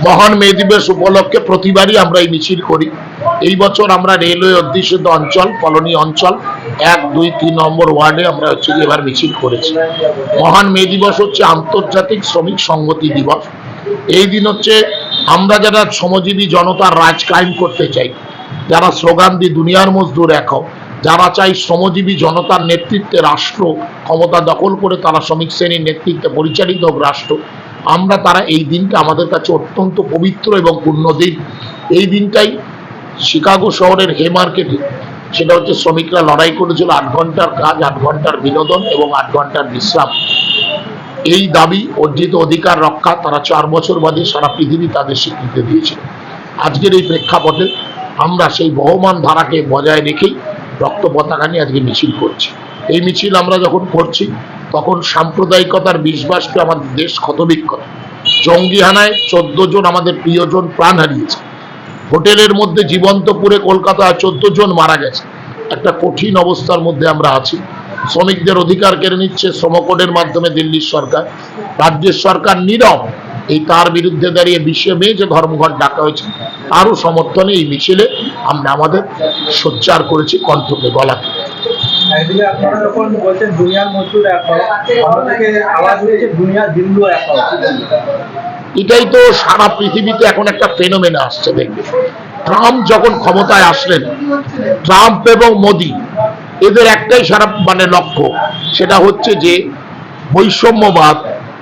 মহান মে দিবস উপলক্ষে প্রতিবারই আমরা এই মিছিল করি। এই বছর আমরা রেলওয়ে অধ্যুষিত অঞ্চল কলোনি অঞ্চল 1, 2, 3 নম্বর ওয়ার্ডে আমরা এবার মিছিল করেছি। মহান মে দিবস হচ্ছে আন্তর্জাতিক শ্রমিক সংহতি দিবস। এই দিন হচ্ছে আমরা যারা শ্রমজীবী জনতার রাজ কায়েম করতে চাই, যারা স্লোগান দিয়ে দুনিয়ার মজদুর এক হও, যারা চাই শ্রমজীবী জনতার নেতৃত্বে রাষ্ট্র ক্ষমতা দখল করে তারা শ্রমিক শ্রেণীর নেতৃত্বে পরিচালিত হোক রাষ্ট্র, আমরা তারা এই দিনটা আমাদের কাছে অত্যন্ত পবিত্র এবং পূর্ণ দিন। এই দিনটাই শিকাগো শহরের হে মার্কেটে সেটা হচ্ছে শ্রমিকরা লড়াই করেছিল 8 ঘন্টার কাজ, 8 ঘন্টার বিনোদন এবং 8 ঘন্টার বিশ্রাম। এই দাবি অর্জিত অধিকার রক্ষা তারা 4 বছর বাদে সারা পৃথিবী তাদের স্বীকৃতি দিয়েছিল। আজকের এই প্রেক্ষাপটে আমরা সেই বহমান ধারাকে বজায় রেখেই রক্ত পতাকা নিয়ে আজকে মিছিল করছি। এই মিছিল আমরা যখন করছি তখন সাম্প্রদায়িকতার বিষবাষ্পে আমাদের দেশ ক্ষতবিক্ষত। জঙ্গি হানায় 14 জন আমাদের প্রিয়জন প্রাণ হারিয়েছে। হোটেলের মধ্যে জীবন্ত পুড়ে কলকাতায় 14 জন মারা গেছে। একটা কঠিন অবস্থার মধ্যে আমরা আছি। শ্রমিকদের অধিকার কেড়ে নিচ্ছে শ্রমকোডের মাধ্যমে দিল্লির সরকার, রাজ্যের সরকার নীরব। এই তার বিরুদ্ধে দাঁড়িয়ে 20 মে যে ধর্মঘট ডাকা হয়েছে আরও সমর্থনে এই মিছিলে আমরা আমাদের সোচ্চার করেছি কণ্ঠকে গলাকে। একদিকে আপনারা যখন বলছেন দুনিয়ার মজদুর এক হও, অন্যদিকে আওয়াজ হয়েছে দুনিয়ার হিন্দু এক হও। এটাই তো সারা পৃথিবীতে এখন একটা ফেনোমেনা আসছে। দেখবে ট্রাম্প যখন ক্ষমতায় আসলেন, ট্রাম্প এবং মোদি এদের একটাই সারা লক্ষ্য, সেটা হচ্ছে যে বৈষম্যবাদ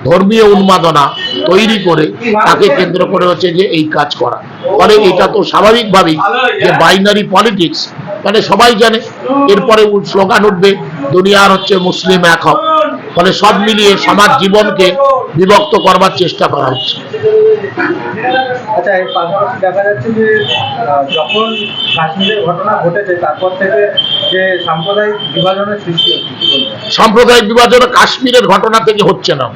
ধর্মীয় উন্মাদনা তৈরি করে তাকে কেন্দ্র করে হচ্ছে যে এই কাজ করা। ফলে এটা তো স্বাভাবিকভাবেই যে বাইনারি পলিটিক্স, সবাই জানে এরপরে স্লোগান উঠবে দুনিয়ার হচ্ছে মুসলিম এক হও। ফলে সব মিলিয়ে সমাজ জীবনকে বিভক্ত করবার চেষ্টা করা হচ্ছে। আচ্ছা, এর পাশাপাশি দেখা যাচ্ছে যে যখন কাশ্মীরের ঘটনা ঘটেছে তারপর থেকে যে সাম্প্রদায়িক বিভাজনের সৃষ্টি হচ্ছে। সাম্প্রদায়িক বিভাজন কাশ্মীরের ঘটনা থেকে হচ্ছে না।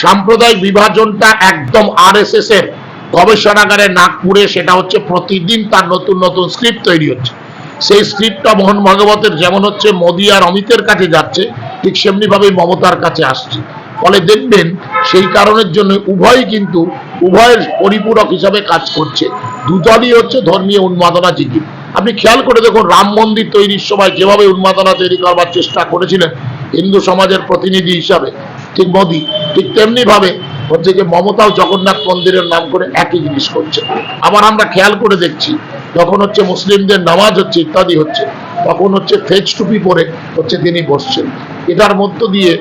সাম্প্রদায়িক বিভাজনটা একদম RSS এর গবেষণাগারে নাগপুরে সেটা হচ্ছে প্রতিদিন তার নতুন নতুন স্ক্রিপ্ট তৈরি হচ্ছে। সেই স্ক্রিপ্টটা মোহন ভাগবতের যেমন হচ্ছে মোদি আর অমিতের কাছে যাচ্ছে, ঠিক সেমনি ভাবে মমতার কাছে আসছে। ফলে দেখবেন সেই কারণের জন্য উভয়ই কিন্তু উভয়ের পরিপূরক হিসাবে কাজ করছে। দুদলই হচ্ছে ধর্মীয় উন্মাদনা জিগি। আপনি খেয়াল করে দেখুন, রাম মন্দির তৈরির সময় যেভাবে উন্মাদনা তৈরি করবার চেষ্টা করেছিলেন হিন্দু সমাজের প্রতিনিধি হিসাবে ঠিক মোদি, ঠিক তেমনি ভাবে হচ্ছে যে মমতাও জগন্নাথ মন্দিরের নাম করে একই জিনিস করছে। আবার আমরা খেয়াল করে দেখছি যখন হচ্ছে মুসলিমদের নামাজ হচ্ছে ইত্যাদি হচ্ছে, তখন হচ্ছে ফেজ টুপি পরে হচ্ছে তিনি বসছেন। এটার মধ্য দিয়ে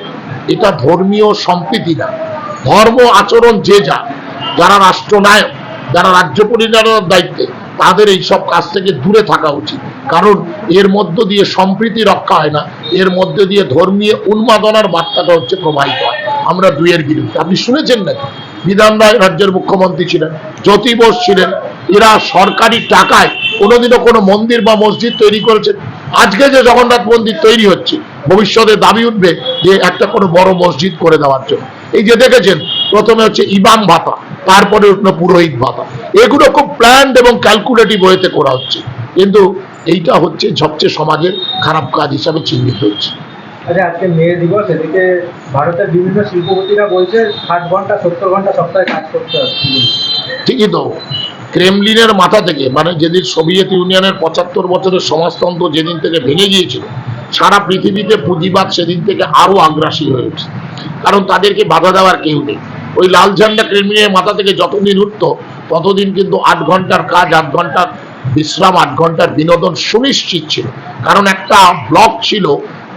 এটা ধর্মীয় সম্প্রীতি না, ধর্ম আচরণ যে যারা রাষ্ট্রনায়ক, যারা রাজ্য পরিচালনার দায়িত্বে, তাদের এই সব কাজ থেকে দূরে থাকা উচিত। কারণ এর মধ্য দিয়ে সম্প্রীতি রক্ষা হয় না, এর মধ্যে দিয়ে ধর্মীয় উন্মাদনার বার্তাটা হচ্ছে প্রবাহিত হয়। আমরা দুইয়ের বিরুদ্ধে। আপনি শুনেছেন নাকি বিধান রায় রাজ্যের মুখ্যমন্ত্রী ছিলেন, জ্যোতি বোস ছিলেন, এরা সরকারি টাকায় কোনোদিনও কোনো মন্দির বা মসজিদ তৈরি করেছেন? আজকে যে জগন্নাথ মন্দির তৈরি হচ্ছে ভবিষ্যতে দাবি উঠবে যে একটা কোনো বড় মসজিদ করে দেওয়ার জন্য। এই যে দেখেছেন প্রথমে হচ্ছে ইমাম ভাতা, তারপরে উঠলো পুরোহিত ভাতা। এগুলো খুব প্ল্যান্ড এবং ক্যালকুলেটিভ ওয়েতে করা হচ্ছে, কিন্তু এইটা হচ্ছে সবচেয়ে সমাজের খারাপ কাজ হিসাবে চিহ্নিত হচ্ছে। আচ্ছা, আজকে মে দিবস, এদিকে ভারতের বিভিন্ন শিল্পপতিরা বলছে 60 ঘন্টা 70 ঘন্টা সপ্তাহে কাজ করতে হবে। ঠিকই তো, ক্রেমলিনের মাথা থেকে যেদিন সোভিয়েত ইউনিয়নের 75 বছরের সমাজতন্ত্র যেদিন থেকে ভেঙে গিয়েছিল, সারা পৃথিবীতে পুঁজিবাদ সেদিন থেকে আরো আগ্রাসী হয়ে উঠছে। কারণ তাদেরকে বাধা দেওয়ার কেউ নেই। ওই লাল ঝান্ডা ক্রেমলিনের মাথা থেকে যতদিন উঠত ততদিন কিন্তু 8 ঘন্টার কাজ, 8 ঘন্টার বিশ্রাম, 8 ঘন্টার বিনোদন সুনিশ্চিত ছিল। কারণ একটা ব্লক ছিল,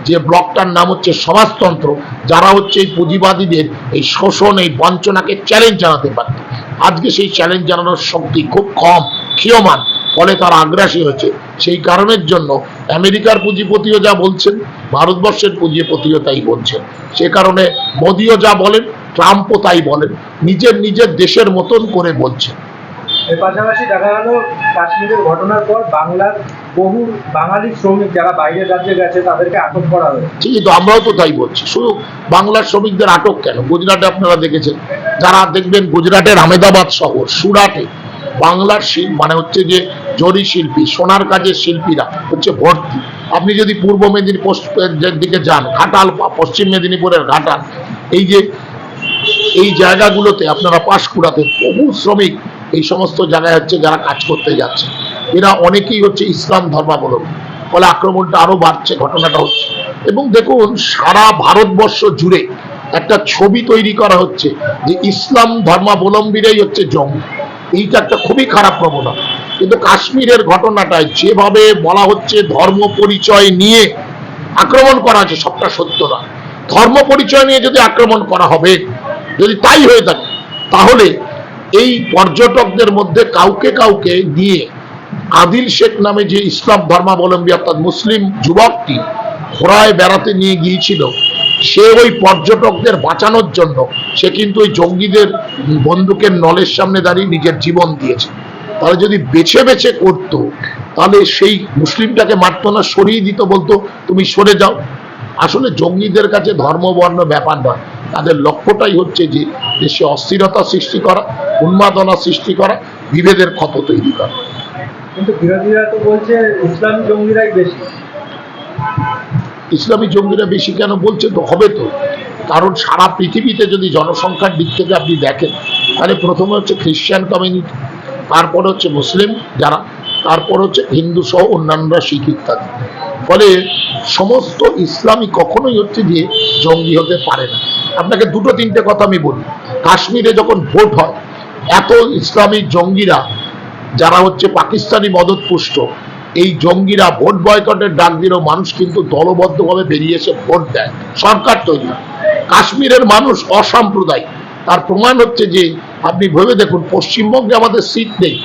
যে ব্লকটার নাম হচ্ছে সমাজতন্ত্র, যারা হচ্ছে এই পুঁজিবাদীদের এই শোষণ, এই বঞ্চনাকে চ্যালেঞ্জ জানাতে পারত। আজকে সেই চ্যালেঞ্জ জানানোর শক্তি খুব কম, ক্ষীয়মান। ফলে তারা আগ্রাসী হয়েছে। সেই কারণের জন্য আমেরিকার পুঁজিপতিও যা বলছেন, ভারতবর্ষের পুঁজিপতিও তাই বলছেন। সে কারণে মোদিও যা বলেন, ট্রাম্পও তাই বলেন, নিজের দেশের মতন করে বলছেন। এর পাশাপাশি দেখা গেল কাশ্মীরের ঘটনার পর বাংলার বহু বাঙালি শ্রমিক যারা বাইরের রাজ্যে গেছে তাদেরকে আটক করা হয়েছে। ঠিকই তো, আমরাও তো তাই বলছি। শুধু বাংলার শ্রমিকদের আটক কেন, গুজরাটে আপনারা দেখেছেন, যারা দেখবেন গুজরাটের আহমেদাবাদ শহর সুরাটে বাংলার হচ্ছে যে জরি শিল্পী, সোনার কাজের শিল্পীরা হচ্ছে ভর্তি। আপনি যদি পূর্ব মেদিনীপুরের দিকে যান, ঘাটাল, পশ্চিম মেদিনীপুরের ঘাটাল, এই জায়গাগুলোতে আপনারা পাঁশকুড়াতে বহু শ্রমিক এই সমস্ত জায়গায় হচ্ছে যারা কাজ করতে যাচ্ছে, এরা অনেকেই হচ্ছে ইসলাম ধর্মাবলম্বী, ফলে আক্রমণটা আরো বাড়ছে, ঘটনাটা হচ্ছে। এবং দেখুন সারা ভারতবর্ষ জুড়ে একটা ছবি তৈরি করা হচ্ছে যে ইসলাম ধর্মাবলম্বীরাই হচ্ছে জঙ্গি। এইটা একটা খুবই খারাপ প্রবণতা। কিন্তু কাশ্মীরের ঘটনাটায় যেভাবে বলা হচ্ছে ধর্ম পরিচয় নিয়ে আক্রমণ করা হচ্ছে, সবটা সত্য না। ধর্ম পরিচয় নিয়ে যদি আক্রমণ করা হবে, যদি তাই হয়ে থাকে, তাহলে এই পর্যটকদের মধ্যে কাউকে কাউকে নিয়ে আদিল শেখ নামে যে ইসলাম ধর্মাবলম্বী অর্থাৎ মুসলিম যুবকটি ঘোড়ায় বেড়াতে নিয়ে গিয়েছিল, সে ওই পর্যটকদের বাঁচানোর জন্য সে কিন্তু ওই জঙ্গিদের বন্দুকের নলের সামনে দাঁড়িয়ে নিজের জীবন দিয়েছে। তাহলে যদি বেছে বেছে করতো, তাহলে সেই মুসলিমটাকে মারতো না, সরিয়ে দিত, বলতো তুমি সরে যাও। আসলে জঙ্গিদের কাছে ধর্ম বর্ণ ব্যাপার নয়, তাদের লক্ষ্যটাই হচ্ছে যে দেশে অস্থিরতা সৃষ্টি করা, উন্মাদনা সৃষ্টি করা, বিভেদের ক্ষত তৈরি করা। কিন্তু বিরোধীরা তো বলছে ইসলামী জঙ্গিরাই বেশি। ইসলামী জঙ্গিরা বেশি কেন বলছে? তো হবে তো, কারণ সারা পৃথিবীতে যদি জনসংখ্যার দিক থেকে আপনি দেখেন, তাহলে প্রথমে হচ্ছে খ্রিস্টান কমিউনিটি, তারপরে হচ্ছে মুসলিম যারা, তারপর হচ্ছে হিন্দু সহ অন্যান্যরা, শিখ ইত্যাদি। ফলে সমস্ত ইসলামী কখনোই হচ্ছে যে জঙ্গি হতে পারে না। আপনাকে দুটো তিনটে কথা আমি বলি। কাশ্মীরে যখন ভোট হয়, এত ইসলামী জঙ্গিরা যারা হচ্ছে পাকিস্তানি মদতপুষ্ট, এই জঙ্গিরা ভোট বয়কটের ডাক দিলেও মানুষ কিন্তু দলবদ্ধভাবে বেরিয়ে এসে ভোট দেয়, সরকার তৈরি হয়। কাশ্মীরের মানুষ অসাম্প্রদায়িক, তার প্রমাণ হচ্ছে যে আপনি ভেবে দেখুন, পশ্চিমবঙ্গে আমাদের সিট নেই,